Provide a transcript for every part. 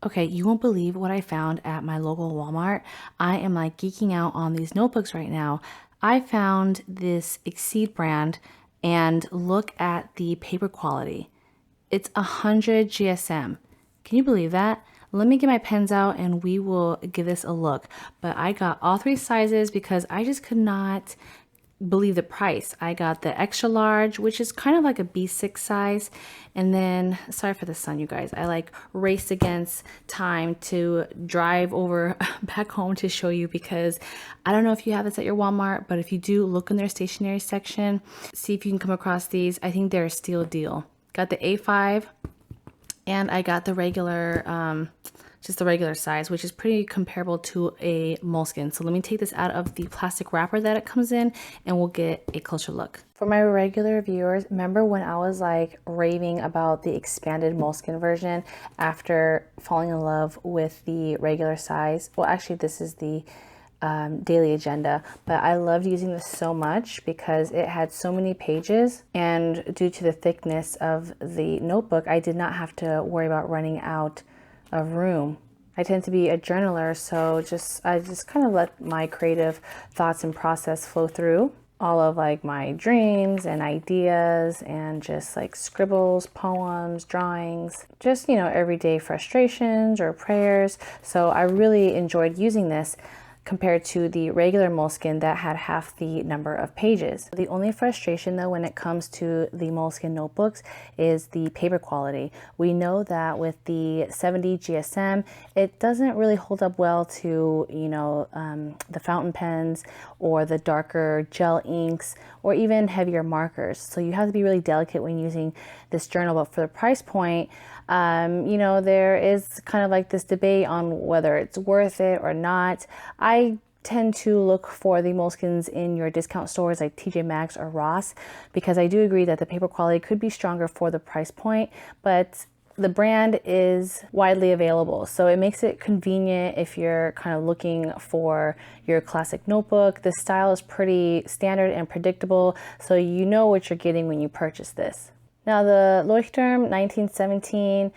Okay, you won't believe what I found at my local Walmart. I am like geeking out on these notebooks right now. I found this Exceed brand and look at the paper quality. It's 100 GSM. Can you believe that? Let me get my pens out and we will give this a look. But I got all three sizes because I just could not believe the price. I got the extra large, which is kind of like a B6 size. And then, sorry for the sun, you guys. I like raced against time to drive over back home to show you because I don't know if you have this at your Walmart, but if you do, look in their stationery section. See if you can come across these. I think they're a steal deal. Got the A5 and I got the regular, just the regular size, which is pretty comparable to a Moleskine. So let me take this out of the plastic wrapper that it comes in and we'll get a closer look. For my regular viewers, remember when I was like raving about the expanded Moleskine version after falling in love with the regular size? Well, actually this is the daily agenda, but I loved using this so much because it had so many pages, and due to the thickness of the notebook, I did not have to worry about running out of room. I tend to be a journaler, so I just kind of let my creative thoughts and process flow through all of like my dreams and ideas and just like scribbles, poems, drawings, just, you know, everyday frustrations or prayers. So I really enjoyed using this compared to the regular Moleskine that had half the number of pages. The only frustration though when it comes to the Moleskine notebooks is the paper quality. We know that with the 70 GSM, it doesn't really hold up well to, you know, the fountain pens or the darker gel inks or even heavier markers. So you have to be really delicate when using this journal, but for the price point, you know, there is kind of like this debate on whether it's worth it or not. I tend to look for the Moleskines in your discount stores like TJ Maxx or Ross because I do agree that the paper quality could be stronger for the price point, but the brand is widely available, so it makes it convenient if you're kind of looking for your classic notebook. The style is pretty standard and predictable, so you know what you're getting when you purchase this. Now the Leuchtturm 1917,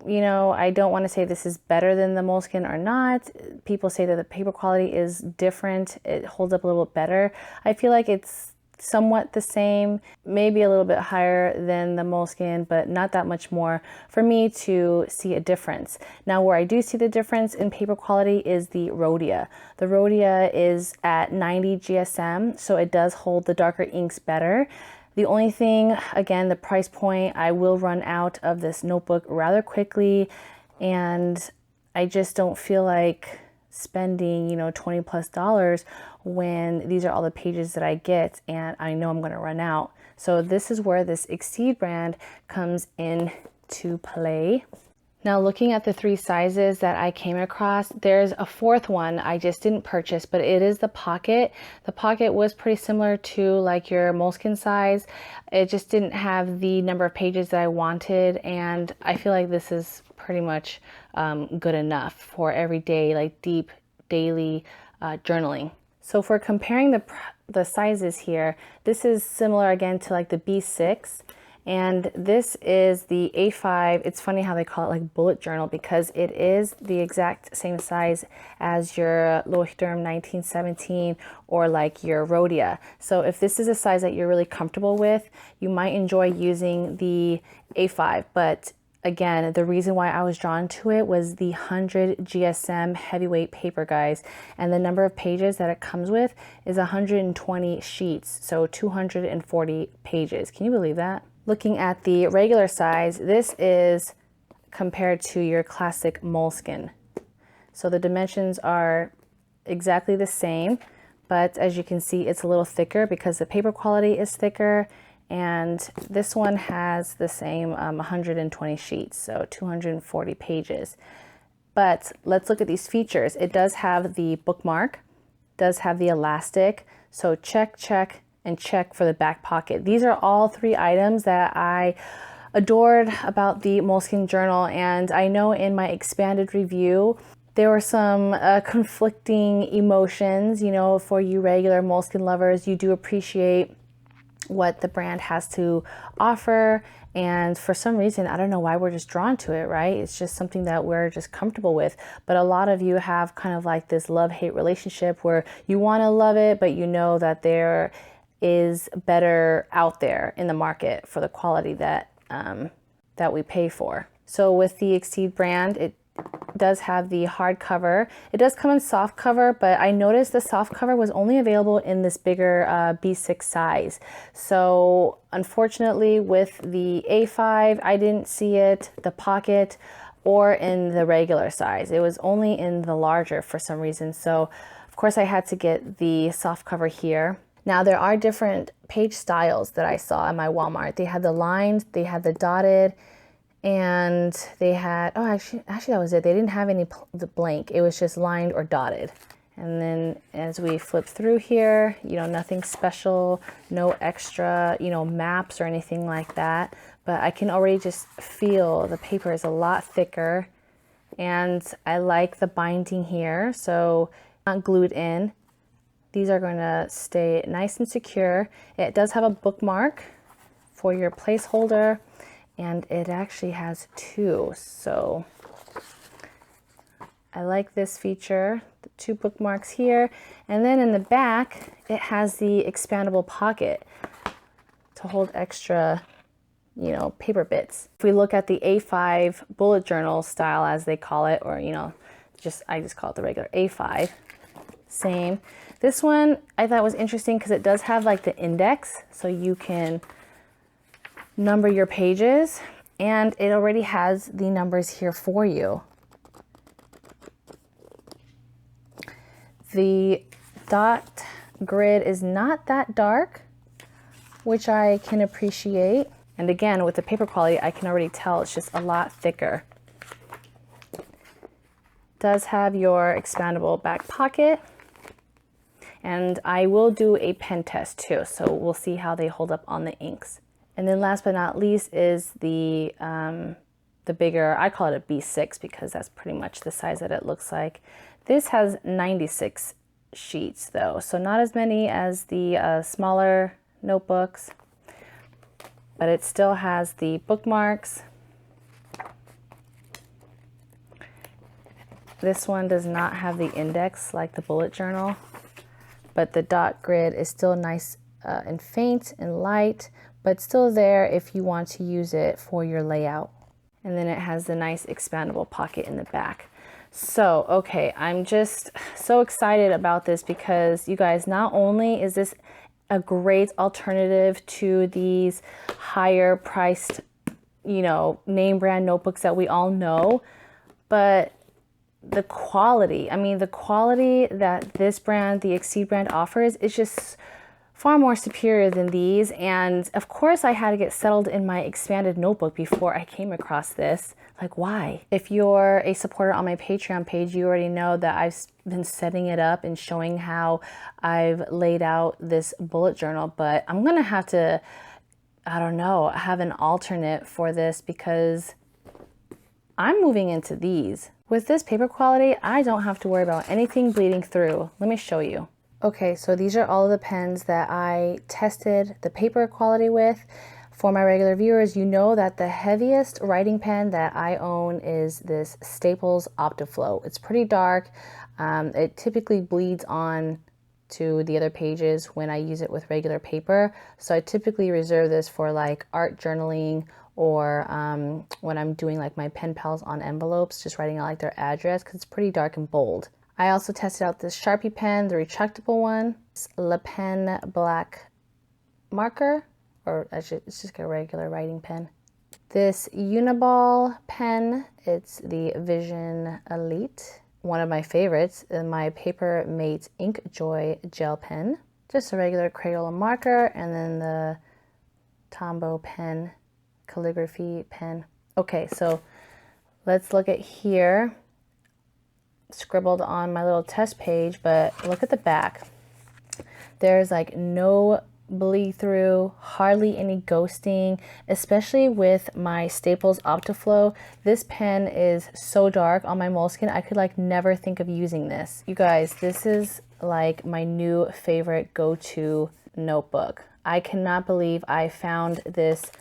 you know, I don't want to say this is better than the Moleskine or not. People say that the paper quality is different. It holds up a little bit better. I feel like it's somewhat the same, maybe a little bit higher than the Moleskine, but not that much more for me to see a difference. Now, where I do see the difference in paper quality is the Rhodia. The Rhodia is at 90 GSM, so it does hold the darker inks better. The only thing, again, the price point, I will run out of this notebook rather quickly, and I just don't feel like spending, you know, $20+ when these are all the pages that I get and I know I'm going to run out. So this is where this Exceed brand comes into play. Now looking at the three sizes that I came across, there's a fourth one I just didn't purchase, but it is the pocket. The pocket was pretty similar to like your Moleskine size. It just didn't have the number of pages that I wanted, and I feel like this is pretty much good enough for everyday, like deep daily journaling. So for comparing the sizes here, this is similar again to like the B6. And this is the A5. It's funny how they call it like bullet journal because it is the exact same size as your Leuchtturm 1917 or like your Rhodia. So if this is a size that you're really comfortable with, you might enjoy using the A5. But again, the reason why I was drawn to it was the 100 GSM heavyweight paper, guys. And the number of pages that it comes with is 120 sheets, so 240 pages. Can you believe that? Looking at the regular size, this is compared to your classic Moleskine. So the dimensions are exactly the same, but as you can see, it's a little thicker because the paper quality is thicker, and this one has the same 120 sheets, so 240 pages. But let's look at these features. It does have the bookmark, does have the elastic, so check, check, and check for the back pocket. These are all three items that I adored about the Moleskine journal, and I know in my expanded review there were some conflicting emotions. You know, for you regular Moleskine lovers, you do appreciate what the brand has to offer. And for some reason, I don't know why we're just drawn to it, right? It's just something that we're just comfortable with. But a lot of you have kind of like this love-hate relationship where you want to love it, but you know that there is better out there in the market for the quality that that we pay for. So with the Exceed brand, it does have the hardcover. It does come in soft cover, but I noticed the soft cover was only available in this bigger B6 size. So unfortunately with the A5, I didn't see it, the pocket, or in the regular size. It was only in the larger for some reason. So of course I had to get the soft cover here. Now there are different page styles that I saw at my Walmart. They had the lined, they had the dotted, and they had, oh, actually that was it. They didn't have any the blank. It was just lined or dotted. And then as we flip through here, you know, nothing special, no extra, you know, maps or anything like that. But I can already just feel the paper is a lot thicker, and I like the binding here. So not glued in. These are going to stay nice and secure. It does have a bookmark for your placeholder, and it actually has two. So I like this feature, the two bookmarks here. And then in the back, it has the expandable pocket to hold extra, you know, paper bits. If we look at the A5 bullet journal style, as they call it, or, you know, I just call it the regular A5, same. This one I thought was interesting because it does have like the index, so you can number your pages, and it already has the numbers here for you. The dot grid is not that dark, which I can appreciate. And again, with the paper quality, I can already tell it's just a lot thicker. It does have your expandable back pocket. And I will do a pen test too, so we'll see how they hold up on the inks. And then last but not least is the bigger, I call it a B6 because that's pretty much the size that it looks like. This has 96 sheets though, so not as many as the smaller notebooks, but it still has the bookmarks. This one does not have the index like the bullet journal, but the dot grid is still nice and faint and light, but still there if you want to use it for your layout. And then it has the nice expandable pocket in the back. So, okay, I'm just so excited about this because you guys, not only is this a great alternative to these higher priced, you know, name brand notebooks that we all know, but the quality, I mean, the quality that this brand, the Exceed brand, offers is just far more superior than these. And of course I had to get settled in my expanded notebook before I came across this. Like, why? If you're a supporter on my Patreon page, you already know that I've been setting it up and showing how I've laid out this bullet journal, but I'm gonna have to, I don't know, have an alternate for this because I'm moving into these. With this paper quality, I don't have to worry about anything bleeding through. Let me show you. Okay, so these are all of the pens that I tested the paper quality with. For my regular viewers, you know that the heaviest writing pen that I own is this Staples Optiflow. It's pretty dark. It typically bleeds on to the other pages when I use it with regular paper. So I typically reserve this for like art journaling or when I'm doing like my pen pals on envelopes, just writing out like their address because it's pretty dark and bold. I also tested out this Sharpie pen, the retractable one. It's Le Pen Black Marker, or actually it's just a regular writing pen. This Uniball pen, it's the Vision Elite. One of my favorites is my Paper Mate Ink Joy gel pen. Just a regular Crayola marker, and then the Tombow pen, calligraphy pen. Okay, so let's look at here. Scribbled on my little test page, but look at the back. There's like no bleed through, hardly any ghosting, especially with my Staples Optiflow. This pen is so dark on my Moleskine, I could like never think of using this. You guys, this is like my new favorite go-to notebook. I cannot believe I found this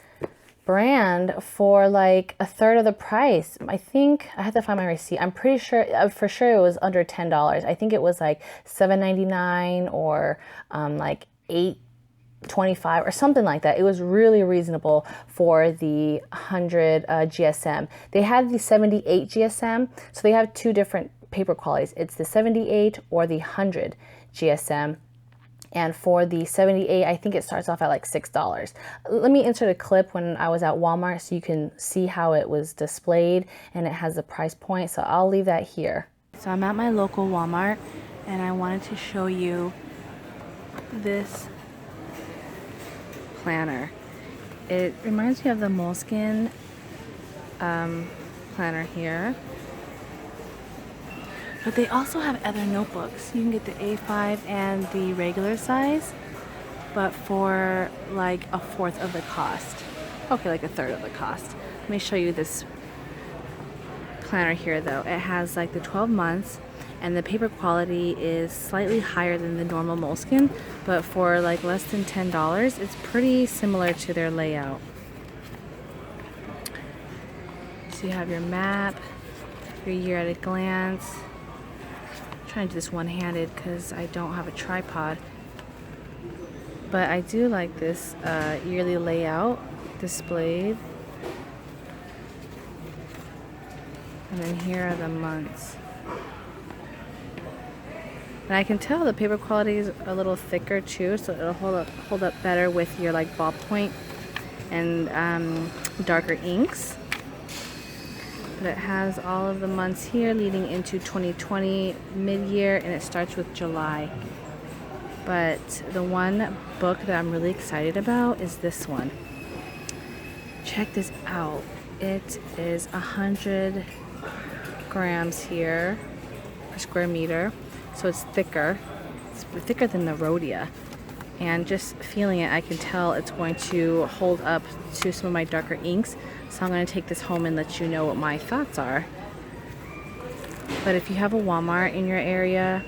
brand for like a third of the price. I think I have to find my receipt. I'm pretty sure, for sure it was under $10. I think it was like $7.99 or like $8.25 or something like that. It was really reasonable for the 100 GSM. They had the 78 GSM, so they have two different paper qualities. It's the 78 or the 100 GSM. And for the 78, I think it starts off at like $6. Let me insert a clip when I was at Walmart so you can see how it was displayed, and it has the price point. So I'll leave that here. So I'm at my local Walmart and I wanted to show you this planner. It reminds me of the Moleskine planner here. But they also have other notebooks. You can get the A5 and the regular size, but for like a fourth of the cost. Okay, like a third of the cost. Let me show you this planner here though. It has like the 12 months and the paper quality is slightly higher than the normal Moleskine, but for like less than $10, it's pretty similar to their layout. So you have your map, your year at a glance. Trying to do this one-handed because I don't have a tripod, but I do like this yearly layout displayed, and then here are the months, and I can tell the paper quality is a little thicker too, so it'll hold up better with your like ballpoint and darker inks. But it has all of the months here leading into 2020 mid-year, and it starts with July. But the one book that I'm really excited about is this one. Check this out. It is 100 grams here per square meter, so it's thicker. It's thicker than the Rhodia. And just feeling it, I can tell it's going to hold up to some of my darker inks. So I'm going to take this home and let you know what my thoughts are. But if you have a Walmart in your area,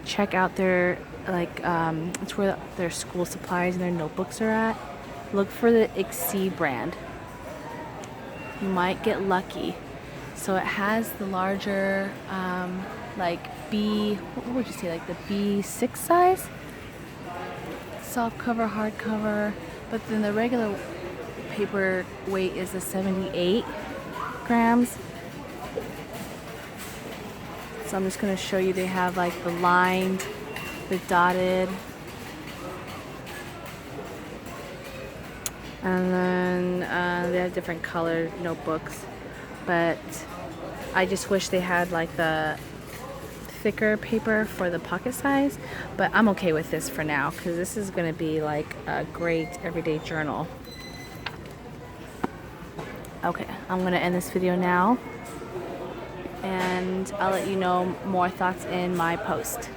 check out their, like, it's where their school supplies and their notebooks are at. Look for the Exceed brand. You might get lucky. So it has the larger, like what would you say, like the B6 size? Soft cover, hardcover, but then the regular paper weight is a 78 grams. So I'm just going to show you, they have like the lined, the dotted, and then they have different colored notebooks, but I just wish they had like the thicker paper for the pocket size, but I'm okay with this for now because this is going to be like a great everyday journal. Okay, I'm going to end this video now, and I'll let you know more thoughts in my post.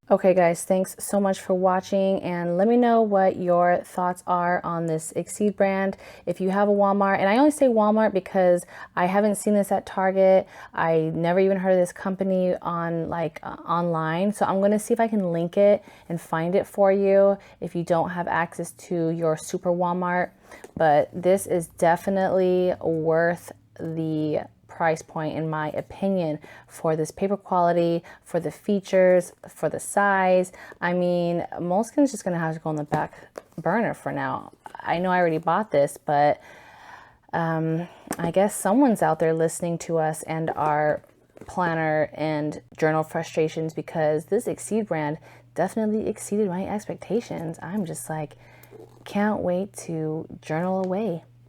Okay guys, thanks so much for watching, and let me know what your thoughts are on this Exceed brand. If you have a Walmart, and I only say Walmart because I haven't seen this at Target. I never even heard of this company on online, so I'm going to see if I can link it and find it for you if you don't have access to your super Walmart. But this is definitely worth the price point in my opinion for this paper quality, for the features, for the size. I mean, Moleskine's just gonna have to go on the back burner for now. I know I already bought this, but I guess someone's out there listening to us and our planner and journal frustrations, because this Exceed brand definitely exceeded my expectations. I'm just like, can't wait to journal away.